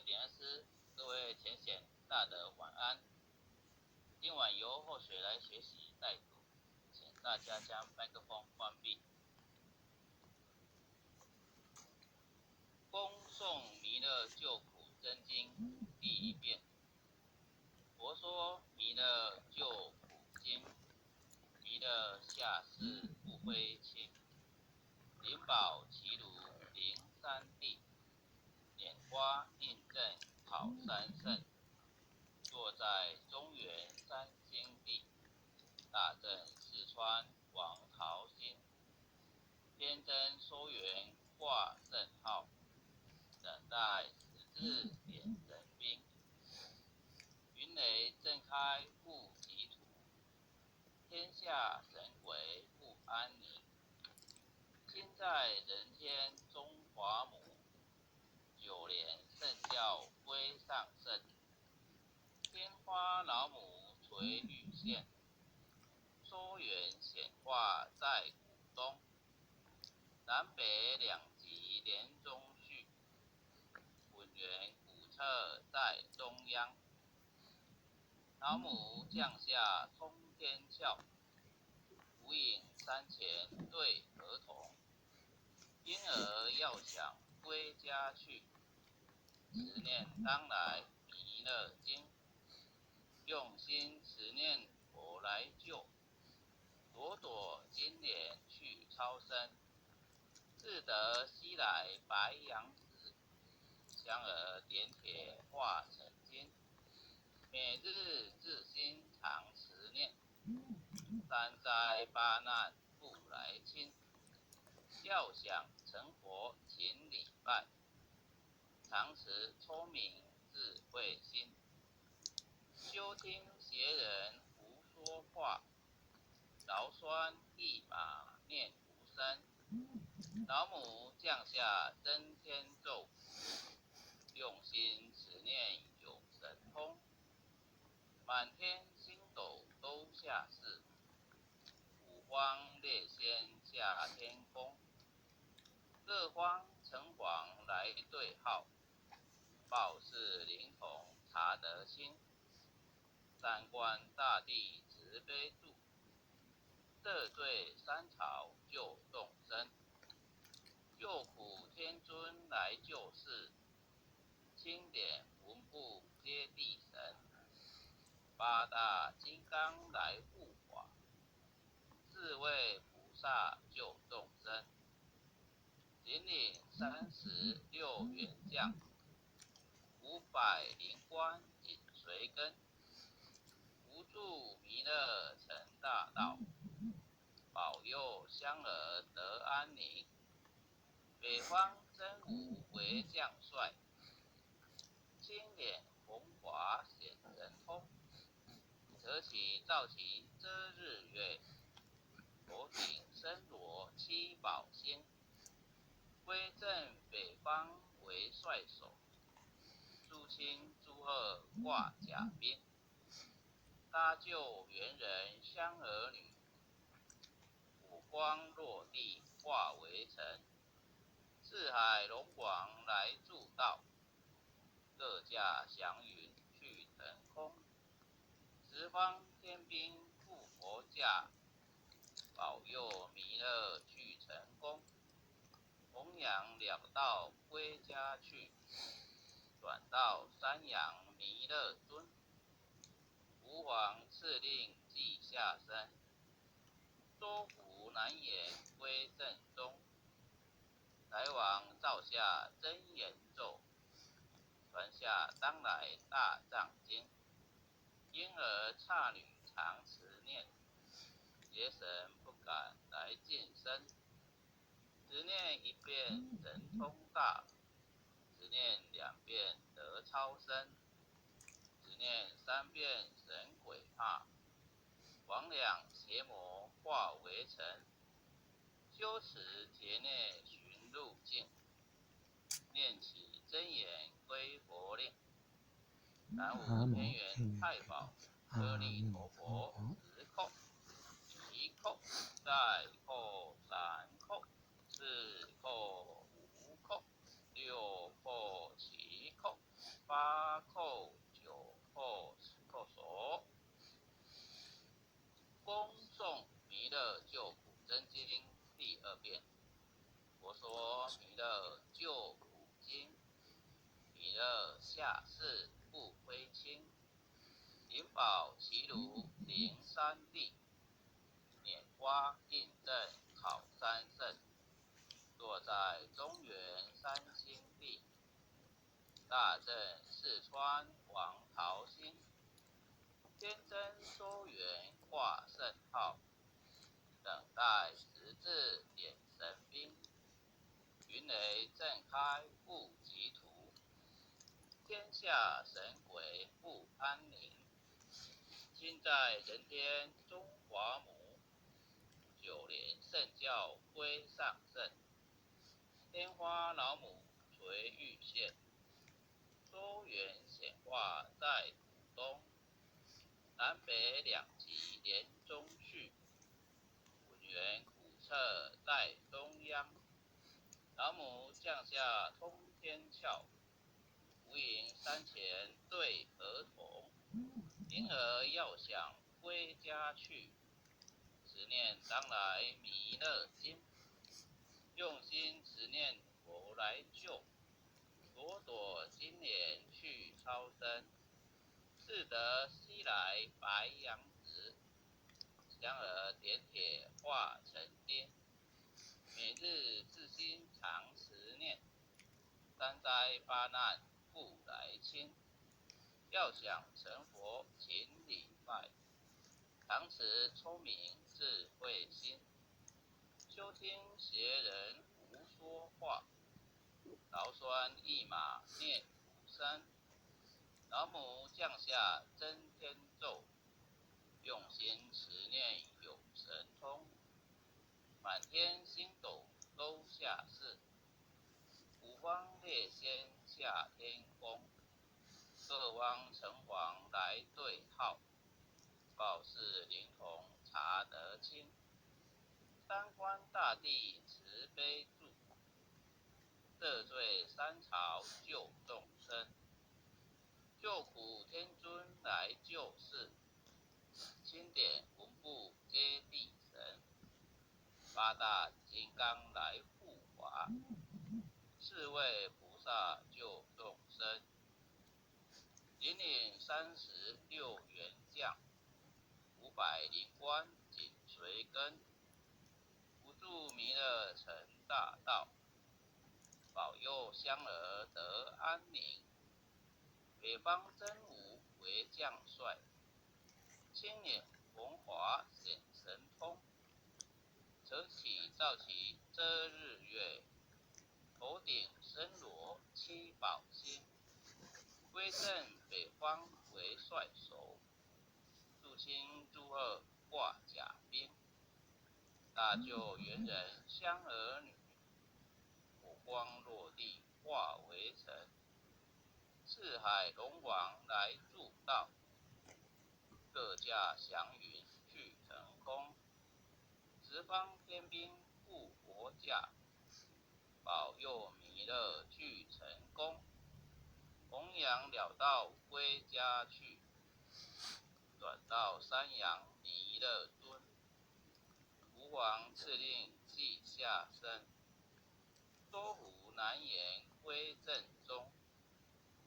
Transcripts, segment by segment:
点恩师，各位浅显大德晚安。今晚由后水来学习带读，请大家将麦克风关闭。恭诵弥勒救苦真经第一遍。佛说弥勒救苦经，弥勒下世不灰轻，灵宝齐如灵山地，拈花印证好三圣，坐在中原三星地，大正四川王桃心，天真收元挂圣号，等待十字点神兵，云雷震开护己土，天下神鬼不安宁，亲在人间中华母，九连圣教归上圣，天花老母垂绿线，收元显化在古东，南北两极连中续，浑圆古彻在中央，老母降下通天窍，无影山前对儿童，婴儿要想归家去，持念当来弥勒经，用心持念佛来救，朵朵金莲去超生，自得西来白羊子，香儿点铁化成金，每日自心常持念，三灾八难不来侵，要想成佛请礼拜，常持聪明智慧心，休听邪人胡说话，劳酸一马念无声，老母降下真天咒，用心持念有神通，满天星斗都下世，五方列仙下天宫，各方城隍来对号，报事灵童查得清，三官大帝慈悲助，得罪三朝救众生，救苦天尊来救世，钦点文部接地神，八大金刚来护法，四位菩萨救众生，引领36员将，500灵官紧随跟，无助弥勒成大道，保佑香儿得安宁，北方真武为将帅，青脸红华显神通，择其照其遮日月，头顶身着七宝星，威震北方为帅首，诸亲诸贺挂甲兵，搭救猿人香儿女，火光落地化为尘，四海龙王来助道，各驾祥云去腾空，十方天兵护佛驾，保佑弥勒去成功，弘扬了道归家去，转到山阳弥勒尊，吾皇敕令即下生，周服难言归正宗，来往照下真言咒，传下当来大藏经，婴儿刹女常持念，邪神不敢来近身，只念一遍神通大，只念2遍得超生，只念3遍神鬼怕，魍魉邪魔化为尘，修持劫内寻路径，念起真言归佛令，南无天元太保阿弥陀佛10叩，1叩，再叩3叩，4叩5叩，6叩7叩说弥勒救苦经，弥勒下世不归亲，灵宝齐如灵山地，拈花印证考三圣，坐在中原三清地，大正四川王桃心，天真收元挂圣号，等待十字点神兵，云雷震开不及途，天下神鬼不安宁，今在人间中华母，九年圣教归上圣，天花老母垂玉线，周圆显化在土东，南北两极连中续，文源古彻在中央，老母降下通天窍，无垠山前对儿童，婴儿要想归家去，持念当来弥勒经，用心持念佛来救，朵朵金莲去超生，自得西来白羊子，香儿点铁化成金，每日自心常持念，三灾八难不来侵，要想成佛请礼拜，常持聪明智慧心，休听邪人胡说话，劳酸一马念无声，老母降下真天咒，用心持念有神通，满天星斗都下世，五方列仙下天宫，各汪城隍来对号，报事灵童查得清，三官大帝慈悲助，得罪三朝救众生，救苦天尊来救世，钦点文部接地神，八大金刚来护法，四位菩萨救众生，引领36员将，500灵官紧随跟，辅助弥勒成大道，保佑香儿得安宁，北方真武为将帅，青脸红华显神通，扯起照起遮日月，头顶身罗七宝星，威震北方为帅首，驻青驻二挂甲兵，大救猿人香儿女，火光落地化为尘，四海龙王来助道，各驾祥云去腾空，十方天兵护国驾，保佑弥勒俱成功，弘扬了道归家去，转到山阳弥勒尊，吾王敕令即下生，说服难言归正宗，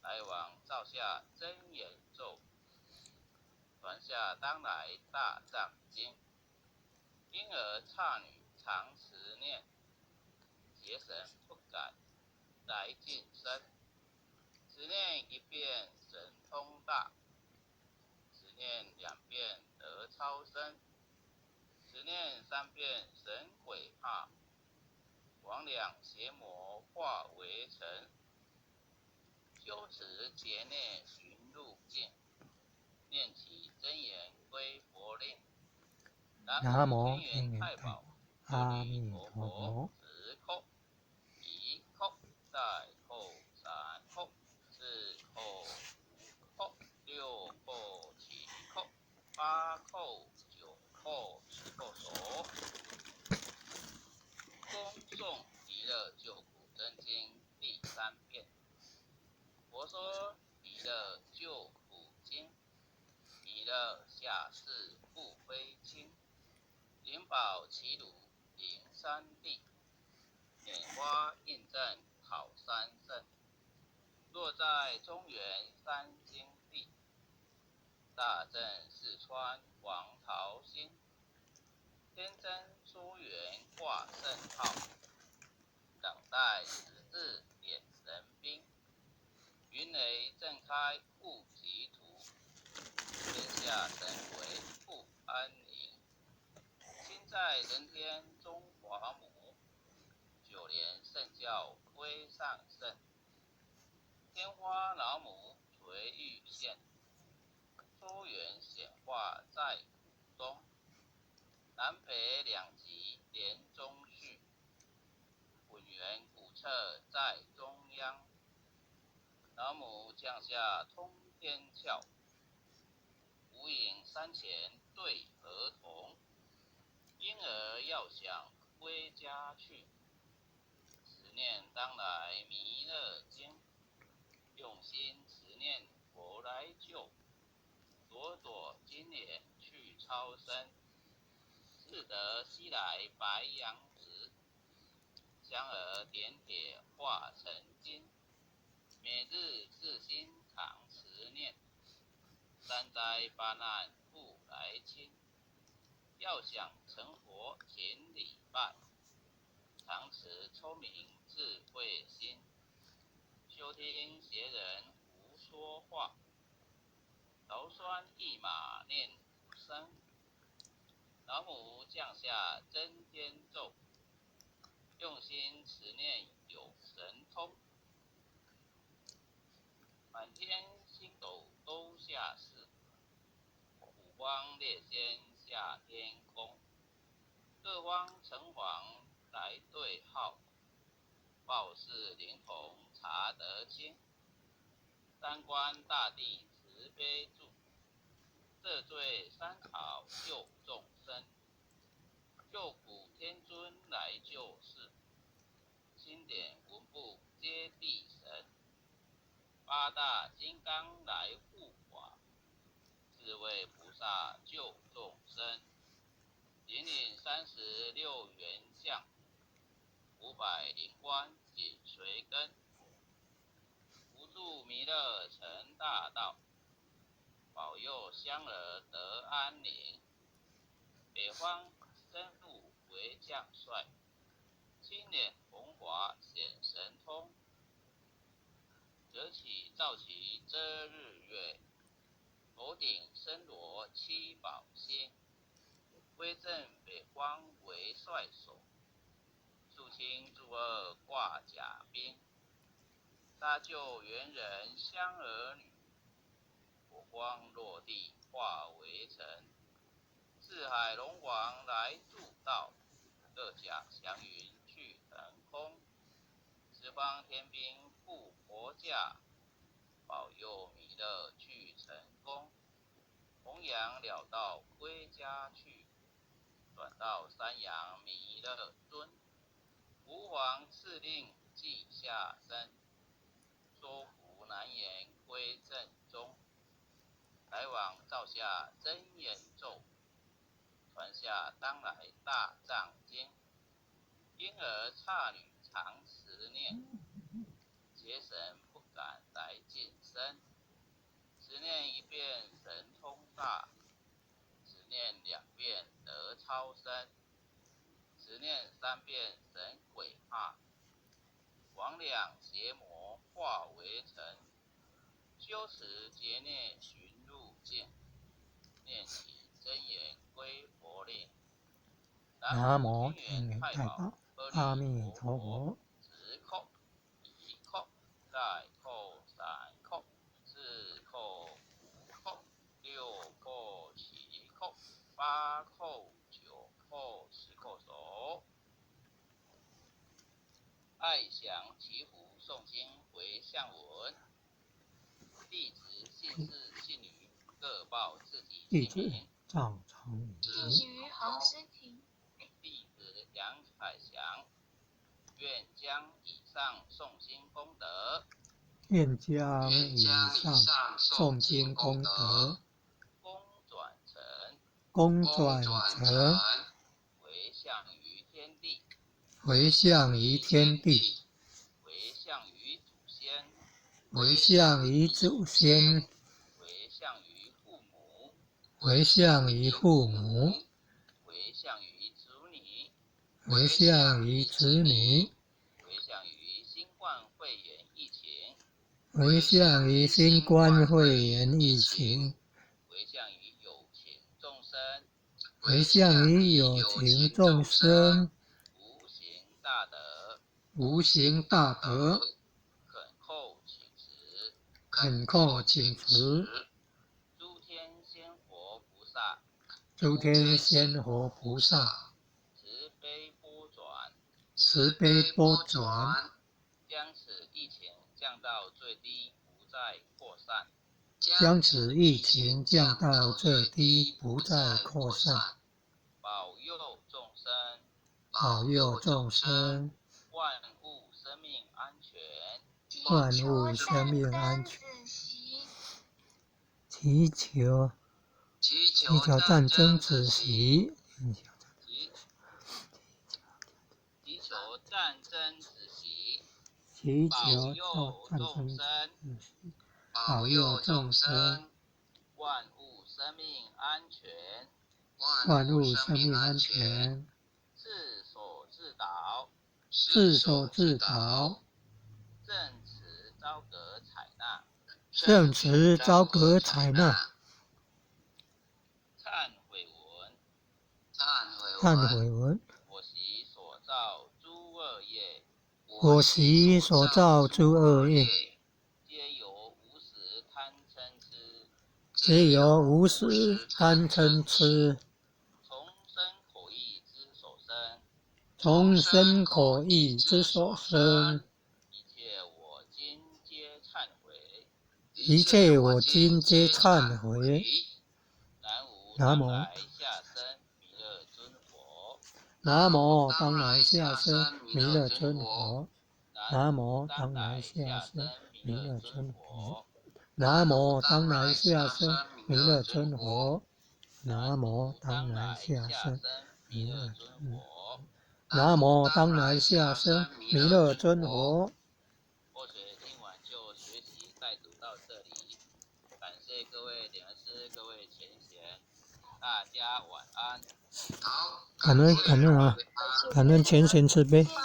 来往照下真言咒，传下当来大藏经，婴儿刹女常持念，邪神不敢来近身，只念一遍神通大，只念2遍得超生，只念3遍神鬼怕，魍魉邪魔化为尘，修持劫内寻路径，念起真言归佛令，南无天元太保阿弥陀佛，10叩，1叩，再叩3叩，4叩5叩，6叩7叩，8叩9叩，10叩首。恭诵弥勒救苦真经第3遍。佛说弥勒救苦经，弥勒下世不归亲，灵宝齐鲁灵山地，拈花在中原三京地，大正四川王桃心，天真疏远挂圣号，等待十字点神兵，云雷震开护己土，天下神鬼不安宁。亲在人天中华母，九连圣教归上圣，天花老母垂玉线，疏远显化在府中，南北两极连中续，混元古册在中央，老母降下通天窍，无影山前对河童，婴儿要想归家去，思念当来弥勒经，用心持念佛来救，朵朵金莲去超生，自得西来白羊子，香儿点铁化成金，每日自心常持念，三灾八难不来侵，要想成佛千里拜，常持聪明智慧心，休听邪人胡说话，劳酸一马念古声，老母降下真天咒，用心持念有神通，满天星斗都下世，五光列仙下天宫，各方城隍来对号，报事灵童查得清，三官大帝慈悲助，赦罪三草救众生，救苦天尊来救世，经典文部皆地神，八大金刚来护法，智慧菩萨救众生，引领36元相，500灵官紧随跟，扶助弥勒成大道，保佑香儿得安宁。北方生父为将帅，青脸红华显神通，造起遮日月，头顶身罗七宝星，威震北方为帅首，肃清诸恶挂甲兵，搭救猿人香儿女，火光落地化为尘，四海龙王来助道，各甲祥云去腾空，十方天兵护佛驾，保佑弥勒去成功，弘扬了道归家去，转到山阳弥勒尊，吾皇敕令记下生，说服难言归正中，来往照下真言咒，传下当来大藏经，婴儿刹女常持念，邪神不敢来近身，持念一遍神通大，持念2遍得超生，持念3遍神鬼怕，魍魉邪魔化为尘，修持劫孽寻路径，念起真言归佛令。南无天元太保阿弥陀佛。直扣、一扣、再扣、3扣、4扣、5扣、6扣、7扣、8扣、9扣、10扣手。爱祥祈福诵经回向文，弟子姓氏姓女各报自己姓名。赵长宇，姓于黄诗婷。弟子杨海祥，愿将以上诵经功德，愿将以上诵经功德，公转成，回向于天地，回向于祖先，为相于祖先，为相于父母，为相于父母，为相于子女，为相于子女，为相于新冠肺炎疫情，为相于新冠肺炎疫情，为相于有情众生，为相于有情众生，无形大德，无形大德，恳叩请辞。恳叩请辞。诸天仙佛菩萨，诸天仙佛菩萨，慈悲波转，慈悲波转，将此疫情降到最低，不再扩散。将此疫情降到最低，不再扩散。保佑众生，保佑众生，万物生命安全。万物生命安全。祈求战争止息，祈求战争止息，祈保求佑战争众生，止息，保佑众生，万物生命安全。万物生命安全。自所自导，自所自导，正持昭格采纳。正持昭格采纳。忏悔文，忏悔文。我习所造诸恶业，我习所造诸恶业，皆由无始贪嗔痴，皆由无始贪嗔痴，从身口意之所生，从身口意之所生。一切我今皆忏悔。一切我今皆忏悔。南无当来下生弥勒尊佛。南无当来下生弥勒尊佛。南无当来下生弥勒尊佛。南无当来下生弥勒尊佛。南无当来下生弥勒尊佛。南无当来下生弥勒尊佛。或许今晚就学习带读到这里，感谢各位莲师、各位前贤，大家晚安。感恩啊，感恩前贤慈悲，谢谢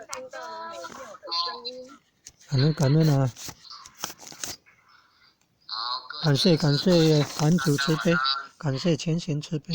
凯旋大哥。感恩啊，感谢还主慈悲，感谢前贤慈悲。